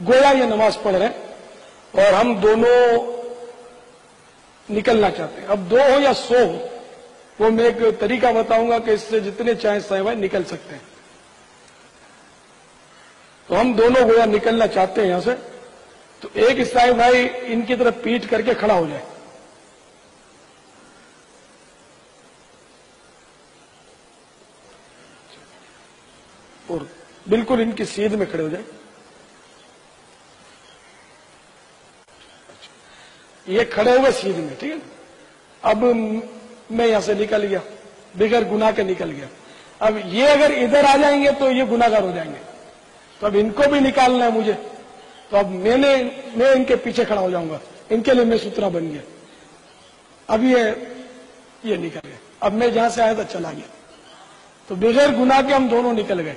गोया ये नमाज पढ़ रहे हैं और हम दोनों निकलना चाहते हैं। अब 2 हो या 100 हो, वो मैं एक तरीका बताऊंगा कि इससे जितने चाहे साईं भाई निकल सकते हैं। तो हम दोनों गोया निकलना चाहते हैं यहां से, तो एक साईं भाई इनकी तरफ पीठ करके खड़ा हो जाए। और बिल्कुल इनकी सीध में खड़े हो जाए। ये खड़े हुए सीध में, ठीक है। अब मैं यहां से निकल गया, बगैर गुनाह के निकल गया। अब ये अगर इधर आ जाएंगे तो ये गुनाहगार हो जाएंगे, तो अब इनको भी निकालना है मुझे। तो अब मैं इनके पीछे खड़ा हो जाऊंगा, इनके लिए मैं सूत्रा बन गया। अब ये निकल गए। अब मैं जहां से आया था चला गया, तो बगैर गुनाह के हम दोनों निकल गए।